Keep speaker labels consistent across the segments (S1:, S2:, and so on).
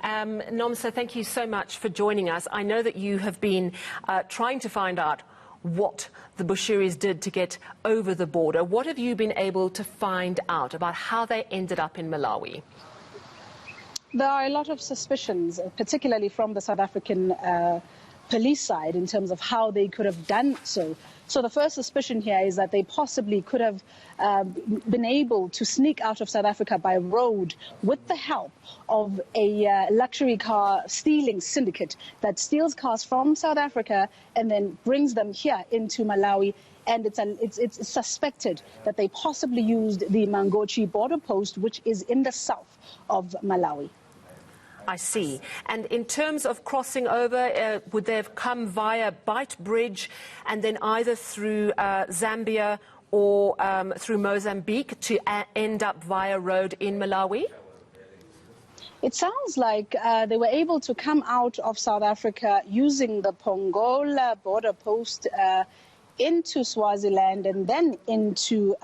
S1: Nomsa, thank you so much for joining us. I know that you have been trying to find out what the Bushiris did to get over the border. What have you been able to find out about how they ended up in Malawi?
S2: There are a lot of suspicions, particularly from the South African police side, in terms of how they could have done so. So the first suspicion here is that they possibly could have been able to sneak out of South Africa by road with the help of a luxury car stealing syndicate that steals cars from South Africa and then brings them here into Malawi. And it's suspected that they possibly used the Mangochi border post, which is in the south of Malawi.
S1: I see. And in terms of crossing over, would they have come via Bight Bridge and then either through Zambia or through Mozambique to end up via road in Malawi?
S2: It sounds like they were able to come out of South Africa using the Pongola border post into Swaziland and then into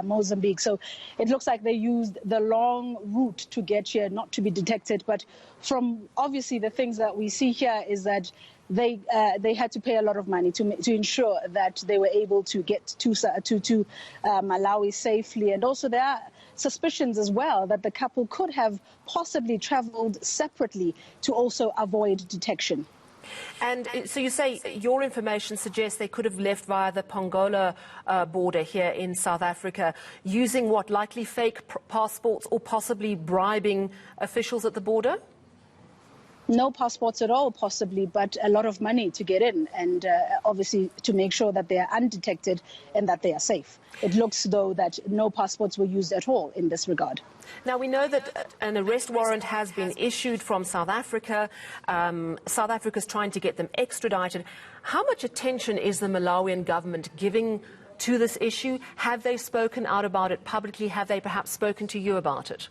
S2: Mozambique. So it looks like they used the long route to get here, not to be detected. But from obviously the things that we see here is that they had to pay a lot of money to ensure that they were able to get to Malawi safely. And also there are suspicions as well that the couple could have possibly traveled separately to also avoid detection.
S1: And so you say your information suggests they could have left via the Pongola border here in South Africa, using what, likely fake passports or possibly bribing officials at the border?
S2: No passports at all, possibly, but a lot of money to get in and obviously to make sure that they are undetected and that they are safe. It looks, though, that no passports were used at all in this regard.
S1: Now, we know that an arrest warrant has been issued from South Africa. South Africa is trying to get them extradited. How much attention is the Malawian government giving to this issue? Have they spoken out about it publicly? Have they perhaps spoken to you about it?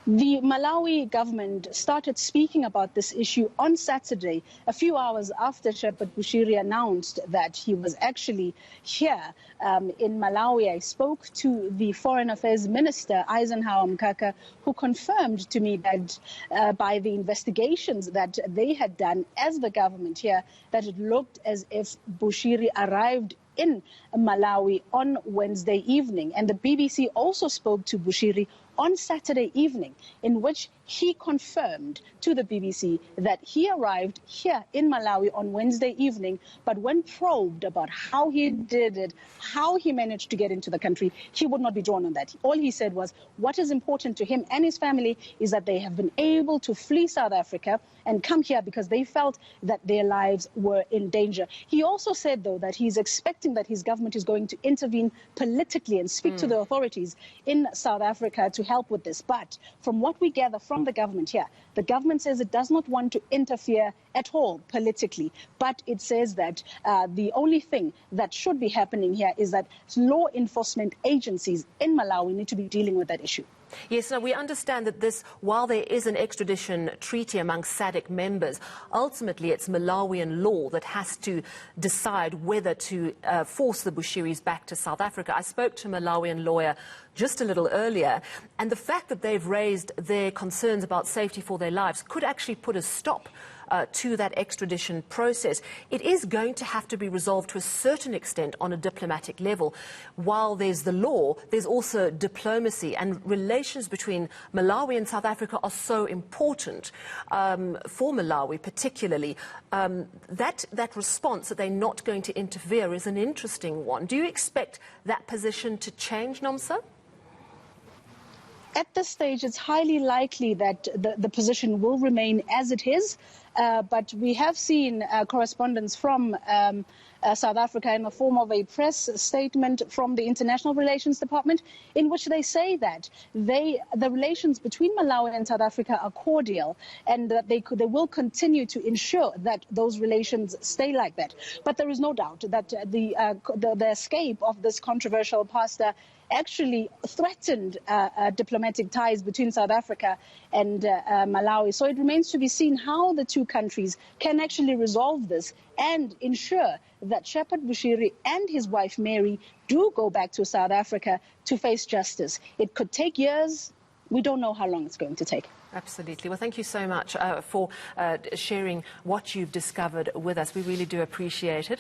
S2: The Malawi government started speaking about this issue on Saturday, a few hours after Shepherd Bushiri announced that he was actually here in Malawi. I spoke to the Foreign Affairs Minister, Eisenhower Mkaka, who confirmed to me that by the investigations that they had done as the government here, that it looked as if Bushiri arrived in Malawi on Wednesday evening. And the BBC also spoke to Bushiri on Saturday evening, in which he confirmed to the BBC that he arrived here in Malawi on Wednesday evening, but when probed about how he did it, how he managed to get into the country, he would not be drawn on that. All he said was what is important to him and his family is that they have been able to flee South Africa and come here because they felt that their lives were in danger. He also said, though, that he's expecting that his government is going to intervene politically and speak to the authorities in South Africa to help with this. But from what we gather from the government here, the government says it does not want to interfere at all politically, but it says that the only thing that should be happening here is that law enforcement agencies in Malawi need to be dealing with that issue.
S1: Yes, now we understand that this, while there is an extradition treaty among SADC members, ultimately it's Malawian law that has to decide whether to force the Bushiris back to South Africa. I spoke to a Malawian lawyer just a little earlier, and the fact that they've raised their concerns about safety for their lives could actually put a stop to that extradition process. It is going to have to be resolved to a certain extent on a diplomatic level. While there's the law, there's also diplomacy, and relations between Malawi and South Africa are so important for Malawi particularly. That response that they're not going to interfere is an interesting one. Do you expect that position to change, Nomsa?
S2: At this stage, it's highly likely that the position will remain as it is. But we have seen correspondence from South Africa in the form of a press statement from the International Relations Department, in which they say that the relations between Malawi and South Africa are cordial, and that they will continue to ensure that those relations stay like that. But there is no doubt that the escape of this controversial pastor actually threatened diplomatic ties between South Africa and Malawi. So it remains to be seen how the two countries can actually resolve this and ensure that Shepherd Bushiri and his wife Mary do go back to South Africa to face justice. It could take years. We don't know how long it's going to take.
S1: Absolutely. Well, thank you so much for sharing what you've discovered with us. We really do appreciate it.